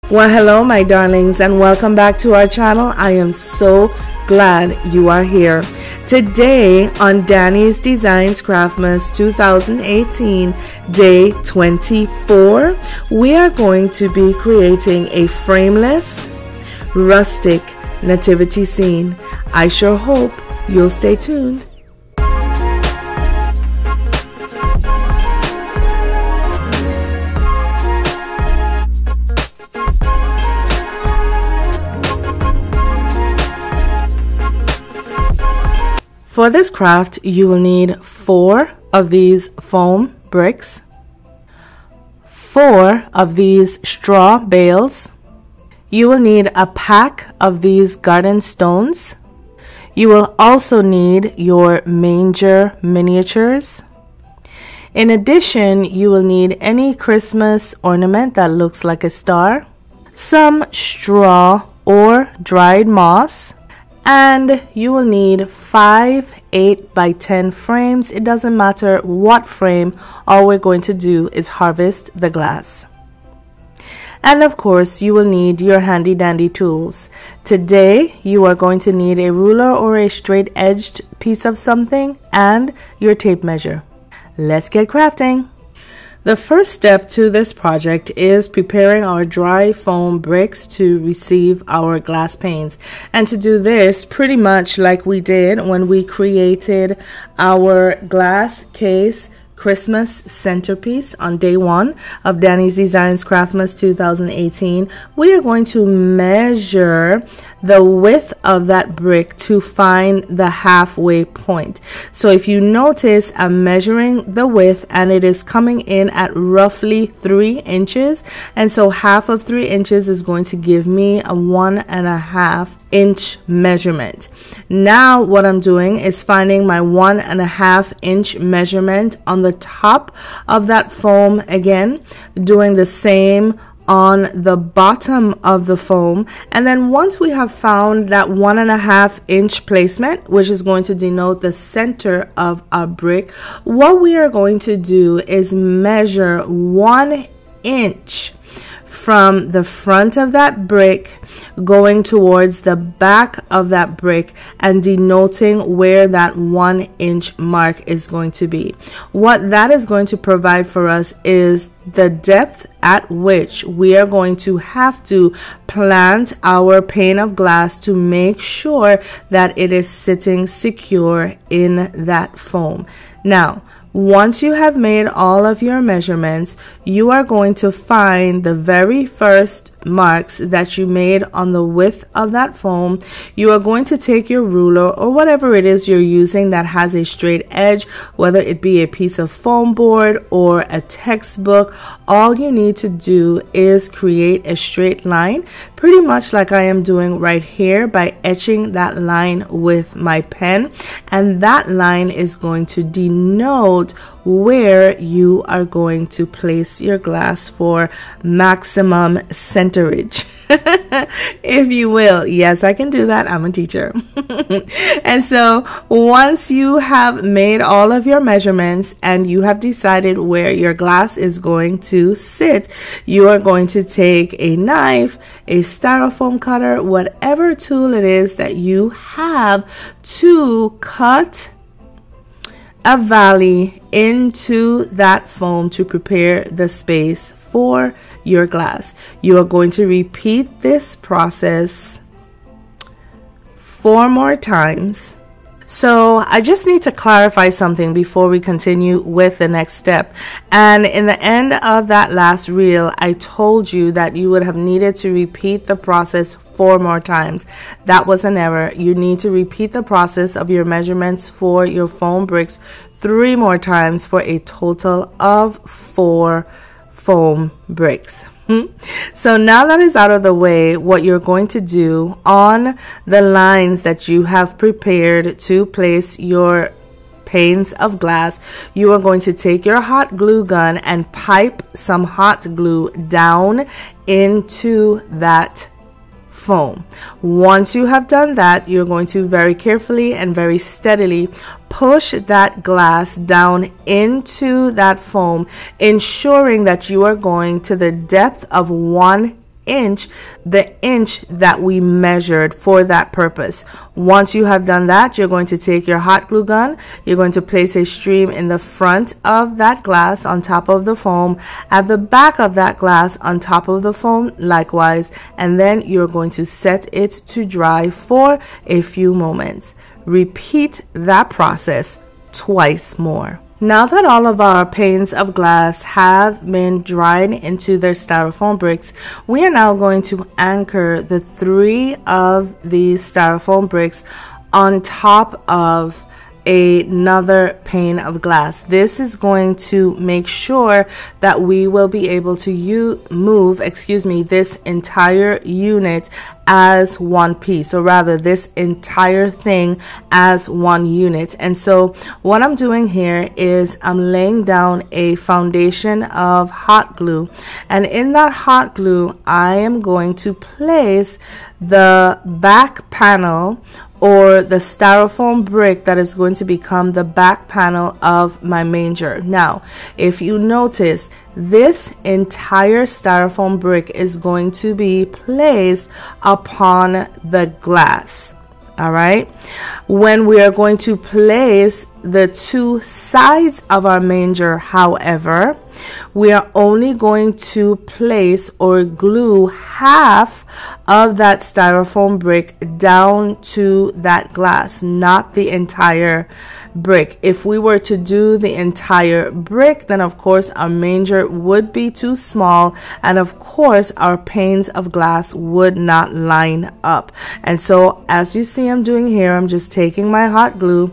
Well, hello my darlings, and welcome back to our channel. I am so glad you are here. Today on Danie's Designs Craftmas 2018 day 24, we are going to be creating a frameless rustic nativity scene. I sure hope you'll stay tuned. For this craft, you will need 4 of these foam bricks, 4 of these straw bales. You will need a pack of these garden stones. You will also need your manger miniatures. In addition, you will need any Christmas ornament that looks like a star, some straw or dried moss, and you will need 5 8x10 frames. It doesn't matter what frame, all we're going to do is harvest the glass. And of course, you will need your handy dandy tools. Today, you are going to need a ruler or a straight edged piece of something and your tape measure. Let's get crafting. The first step to this project is preparing our dry foam bricks to receive our glass panes. And to do this, pretty much like we did when we created our glass case Christmas centerpiece on day 1 of Danie's Designs Craftmas 2018, we are going to measure the width of that brick to find the halfway point. So if you notice, I'm measuring the width and it is coming in at roughly 3 inches, and so half of 3 inches is going to give me a 1.5 inch measurement. Now what I'm doing is finding my 1.5 inch measurement on the top of that foam, again doing the same on the bottom of the foam. And then once we have found that 1.5 inch placement, which is going to denote the center of our brick, what we are going to do is measure 1 inch from the front of that brick going towards the back of that brick and denoting where that 1 inch mark is going to be. What that is going to provide for us is the depth at which we are going to have to plant our pane of glass to make sure that it is sitting secure in that foam. Now, once you have made all of your measurements, you are going to find the very first marks that you made on the width of that foam. You are going to take your ruler or whatever it is you're using that has a straight edge, whether it be a piece of foam board or a textbook. All you need to do is create a straight line, pretty much like I am doing right here by etching that line with my pen, and that line is going to denote where you are going to place your glass for maximum centerage, if you will. Yes, I can do that. I'm a teacher. And so once you have made all of your measurements and you have decided where your glass is going to sit, you are going to take a knife, a styrofoam cutter, whatever tool it is that you have, to cut a valley into that foam to prepare the space for your glass. You are going to repeat this process 4 more times. So I just need to clarify something before we continue with the next step. And in the end of that last reel, I told you that you would have needed to repeat the process 4 more times. That was an error. You need to repeat the process of your measurements for your foam bricks 3 more times for a total of 4 foam bricks. So now that is out of the way, what you're going to do on the lines that you have prepared to place your panes of glass, you are going to take your hot glue gun and pipe some hot glue down into that foam. Once you have done that, you're going to very carefully and very steadily push that glass down into that foam, ensuring that you are going to the depth of 1 inch that we measured for that purpose. Once you have done that, you're going to take your hot glue gun. You're going to place a stream in the front of that glass on top of the foam, at the back of that glass on top of the foam likewise, and then you're going to set it to dry for a few moments. Repeat that process twice more. Now that all of our panes of glass have been dried into their styrofoam bricks, we are now going to anchor the 3 of these styrofoam bricks on top of another pane of glass. This is going to make sure that we will be able to move this entire unit as one piece, or rather this entire thing as one unit. And so what I'm doing here is I'm laying down a foundation of hot glue, and in that hot glue I am going to place the back panel, or the styrofoam brick that is going to become the back panel of my manger. Now, if you notice, this entire styrofoam brick is going to be placed upon the glass. All right. When we are going to place the 2 sides of our manger, however, we are only going to place or glue half of that styrofoam brick down to that glass, not the entire brick. If we were to do the entire brick, then of course our manger would be too small, and of course our panes of glass would not line up. And so as you see I'm doing here, I'm just taking my hot glue,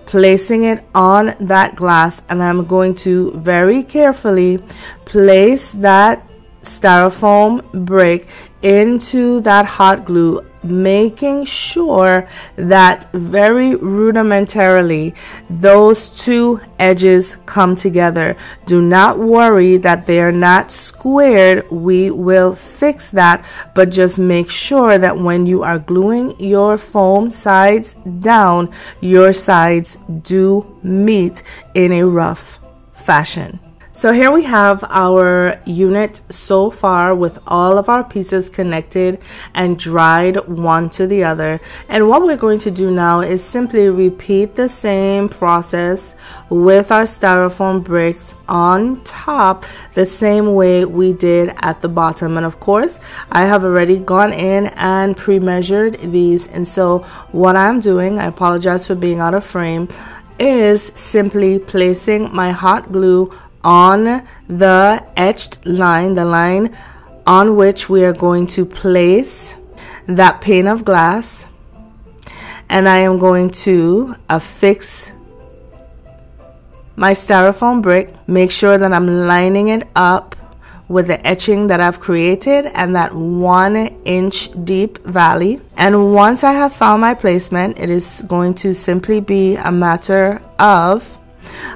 placing it on that glass, and I'm going to very carefully place that styrofoam brick into that hot glue, making sure that very rudimentarily those 2 edges come together. Do not worry that they are not squared. We will fix that, but just make sure that when you are gluing your foam sides down, your sides do meet in a rough fashion. So here we have our unit so far with all of our pieces connected and dried one to the other. And what we're going to do now is simply repeat the same process with our styrofoam bricks on top, the same way we did at the bottom. And of course, I have already gone in and pre-measured these. And so what I'm doing, I apologize for being out of frame, is simply placing my hot glue on the etched line, the line on which we are going to place that pane of glass, and I am going to affix my styrofoam brick. Make sure that I'm lining it up with the etching that I've created and that 1 inch deep valley. And once I have found my placement, it is going to simply be a matter of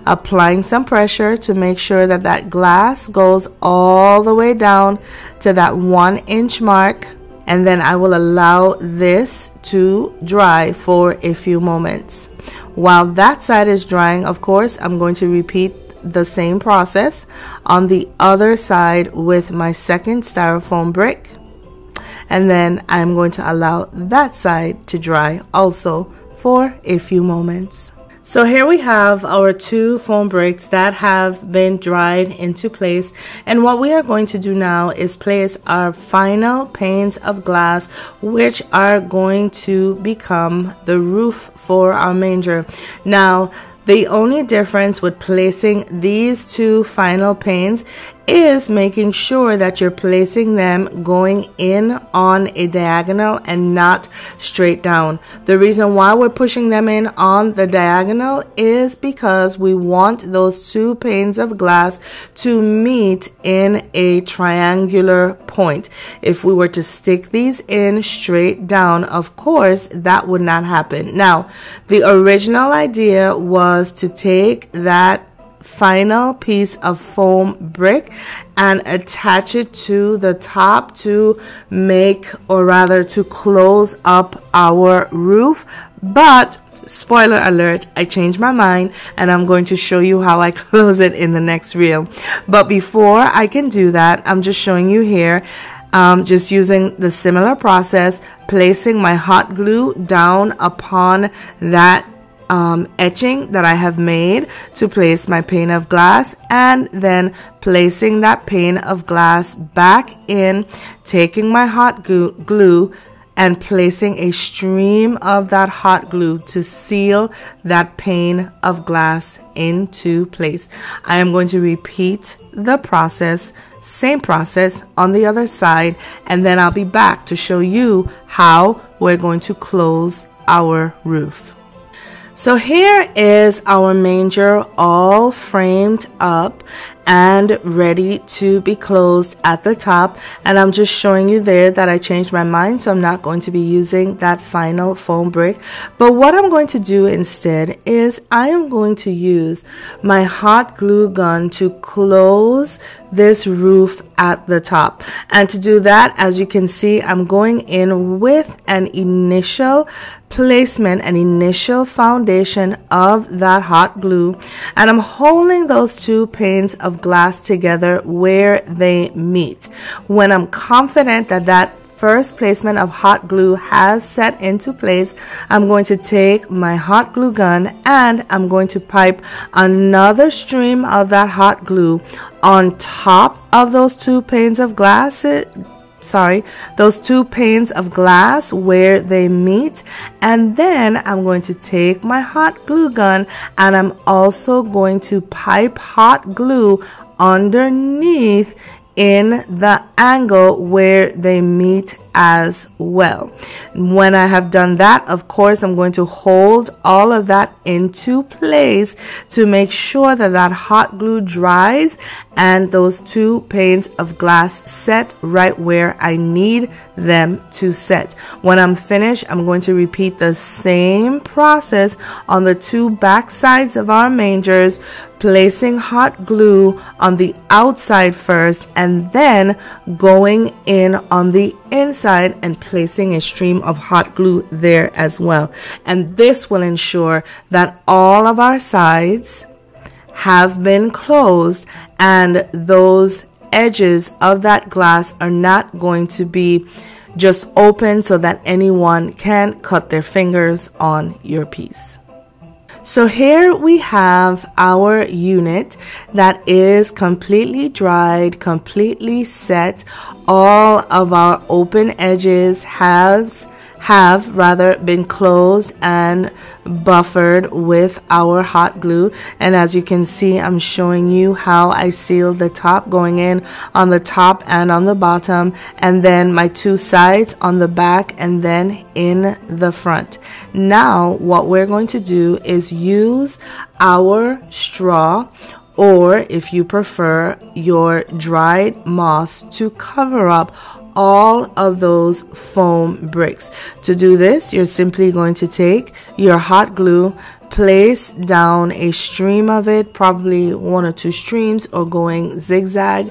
applying some pressure to make sure that that glass goes all the way down to that 1 inch mark, and then I will allow this to dry for a few moments. While that side is drying, of course, I'm going to repeat the same process on the other side with my second styrofoam brick, and then I'm going to allow that side to dry also for a few moments. So here we have our 2 foam bricks that have been dried into place, and what we are going to do now is place our final panes of glass, which are going to become the roof for our manger. Now, the only difference with placing these 2 final panes is making sure that you're placing them going in on a diagonal and not straight down. The reason why we're pushing them in on the diagonal is because we want those 2 panes of glass to meet in a triangular point. If we were to stick these in straight down, of course, that would not happen. Now, the original idea was to take that final piece of foam brick and attach it to the top to make, or rather to close up our roof. But spoiler alert, I changed my mind and I'm going to show you how I close it in the next reel. But before I can do that, I'm just showing you here, Just using the similar process, placing my hot glue down upon that etching that I have made to place my pane of glass, and then placing that pane of glass back in, taking my hot glue and placing a stream of that hot glue to seal that pane of glass into place. I am going to repeat the process, same process on the other side, and then I'll be back to show you how we're going to close our roof. So here is our manger all framed up and ready to be closed at the top, and I'm just showing you there that I changed my mind, so I'm not going to be using that final foam brick. But what I'm going to do instead is I am going to use my hot glue gun to close this roof at the top. And to do that, as you can see, I'm going in with an initial placement, an initial foundation of that hot glue, and I'm holding those two panes of glass together where they meet. When I'm confident that that first placement of hot glue has set into place, I'm going to take my hot glue gun and I'm going to pipe another stream of that hot glue on top of those two panes of glass, those two panes of glass where they meet. And then I'm going to take my hot glue gun and I'm also going to pipe hot glue underneath in the angle where they meet as well. When I have done that, of course, I'm going to hold all of that into place to make sure that that hot glue dries and those two panes of glass set right where I need them to set. When I'm finished, I'm going to repeat the same process on the two back sides of our mangers, placing hot glue on the outside first and then going in on the inside and placing a stream of hot glue there as well. And this will ensure that all of our sides have been closed and those edges of that glass are not going to be just open so that anyone can cut their fingers on your piece. So here we have our unit that is completely dried, completely set. All of our open edges have been closed and buffered with our hot glue. And as you can see, I'm showing you how I sealed the top, going in on the top and on the bottom, and then my two sides on the back and then in the front. Now what we're going to do is use our straw, or if you prefer, your dried moss, to cover up all of those foam bricks. To do this, you're simply going to take your hot glue, place down a stream of it, probably one or two streams, or going zigzag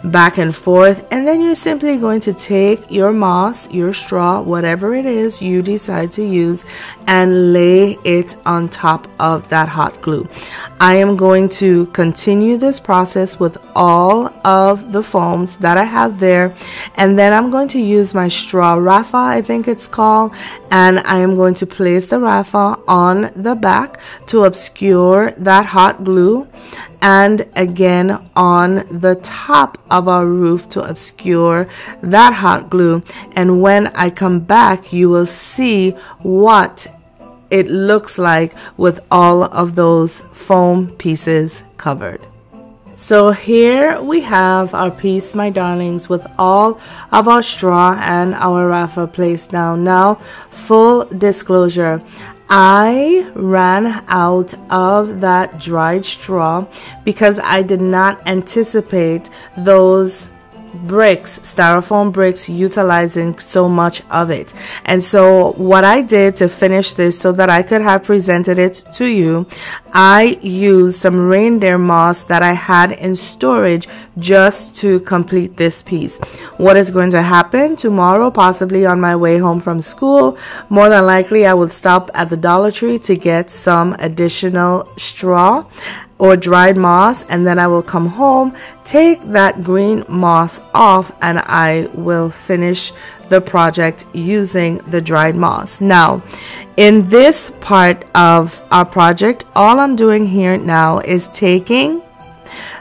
back and forth, and then you're simply going to take your moss, your straw, whatever it is you decide to use, and lay it on top of that hot glue. I am going to continue this process with all of the foams that I have there, and then I'm going to use my straw raffia, I think it's called, and I am going to place the raffia on the back to obscure that hot glue, and again on the top of our roof to obscure that hot glue. And when I come back, you will see what it looks like with all of those foam pieces covered. So here we have our piece, my darlings, with all of our straw and our raffia placed down. Now, full disclosure, I ran out of that dried straw because I did not anticipate those bricks, styrofoam bricks, utilizing so much of it. And so what I did to finish this so that I could have presented it to you, I used some reindeer moss that I had in storage just to complete this piece. What is going to happen tomorrow, possibly on my way home from school, more than likely I will stop at the Dollar Tree to get some additional straw. or dried moss, and then I will come home, take that green moss off, and I will finish the project using the dried moss. Now, in this part of our project, all I'm doing here now is taking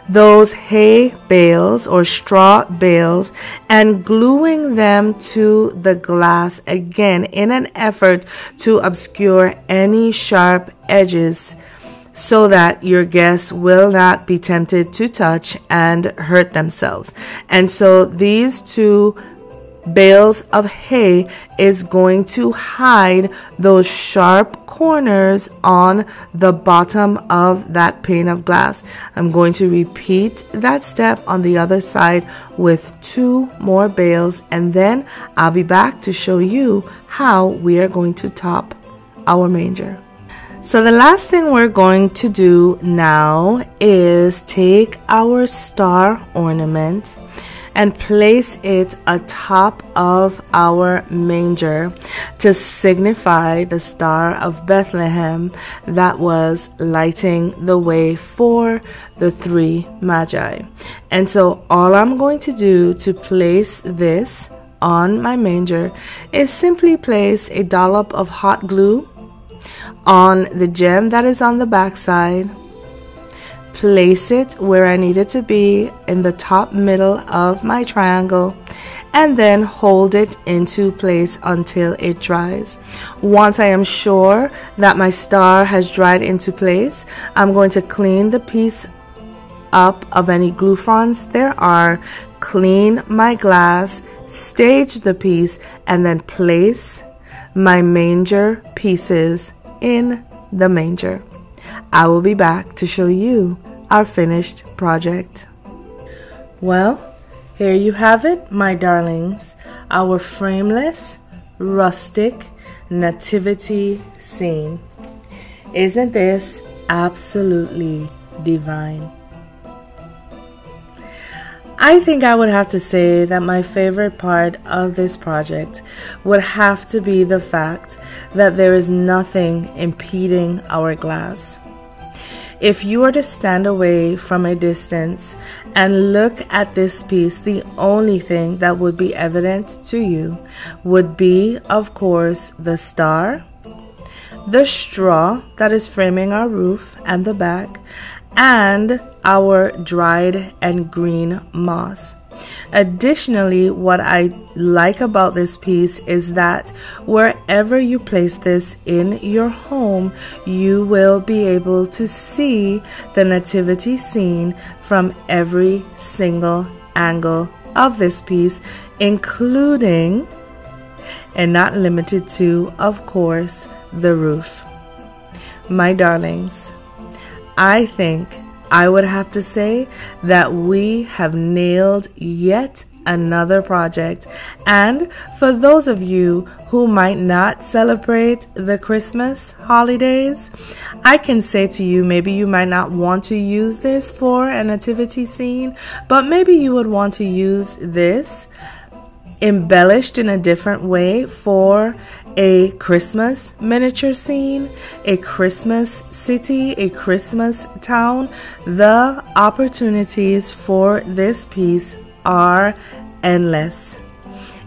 those hay bales or straw bales and gluing them to the glass again in an effort to obscure any sharp edges so that your guests will not be tempted to touch and hurt themselves. And so these two bales of hay is going to hide those sharp corners on the bottom of that pane of glass. I'm going to repeat that step on the other side with 2 more bales, and then I'll be back to show you how we are going to top our manger. So the last thing we're going to do now is take our star ornament and place it atop of our manger to signify the Star of Bethlehem that was lighting the way for the 3 magi. And so all I'm going to do to place this on my manger is simply place a dollop of hot glue on the gem that is on the back side. Place it where I need it to be in the top middle of my triangle, and then hold it into place until it dries. Once I am sure that my star has dried into place, I'm going to clean the piece up of any glue fronds there are, clean my glass, stage the piece, and then place my manger pieces in the manger. I will be back to show you our finished project. Well, here you have it, my darlings, our frameless rustic nativity scene. Isn't this absolutely divine? I think I would have to say that my favorite part of this project would have to be the fact that there is nothing impeding our glass. If you were to stand away from a distance and look at this piece, the only thing that would be evident to you would be, of course, the star, the straw that is framing our roof and the back, and our dried and green moss. Additionally, what I like about this piece is that wherever you place this in your home, you will be able to see the nativity scene from every single angle of this piece, including and not limited to, of course, the roof. My darlings, I think I would have to say that we have nailed yet another project. And for those of you who might not celebrate the Christmas holidays, I can say to you, maybe you might not want to use this for a nativity scene, but maybe you would want to use this embellished in a different way for a Christmas miniature scene, a Christmas city, a Christmas town. The opportunities for this piece are endless.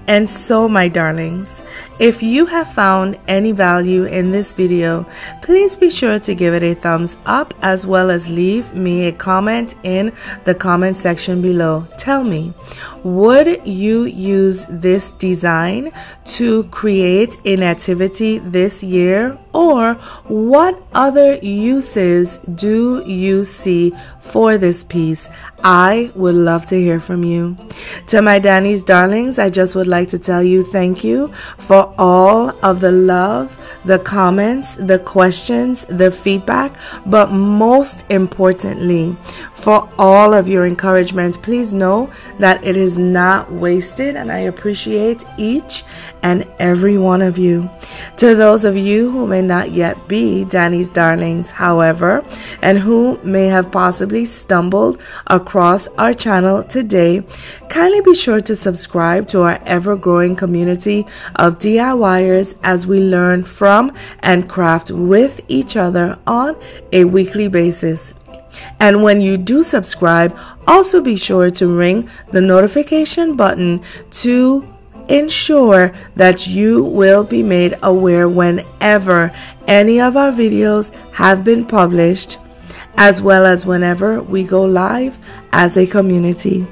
And so, my darlings, if you have found any value in this video, please be sure to give it a thumbs up, as well as leave me a comment in the comment section below. Tell me, would you use this design to create a nativity this year? Or what other uses do you see for this piece? I would love to hear from you. To my Danie's darlings, I just would like to tell you thank you for all of the love, the comments, the questions, the feedback, but most importantly, for all of your encouragement. Please know that it is not wasted, and I appreciate each and every one of you. To those of you who may not yet be Danie's darlings, however, and who may have possibly stumbled across our channel today, kindly be sure to subscribe to our ever-growing community of DIYers as we learn from and craft with each other on a weekly basis. And when you do subscribe, also be sure to ring the notification button to ensure that you will be made aware whenever any of our videos have been published, as well as whenever we go live as a community.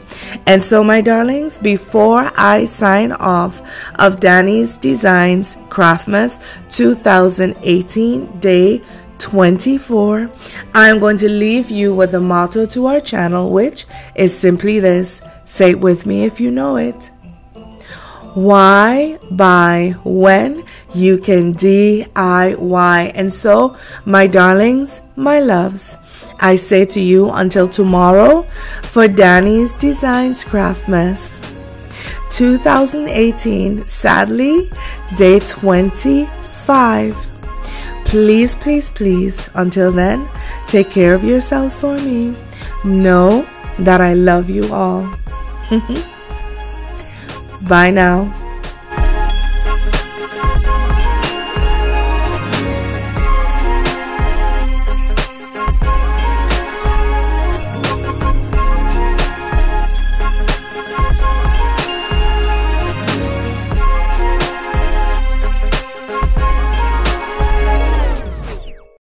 And so, my darlings, before I sign off of Danie's Designs Craftmas 2018 Day 24, I'm going to leave you with the motto to our channel, which is simply this. Say it with me if you know it. Why buy when you can DIY? And so, my darlings, my loves, I say to you until tomorrow for Danie's Designs Craftmas 2018, sadly, day 25. Please, please, please, until then, take care of yourselves for me. Know that I love you all. Bye now.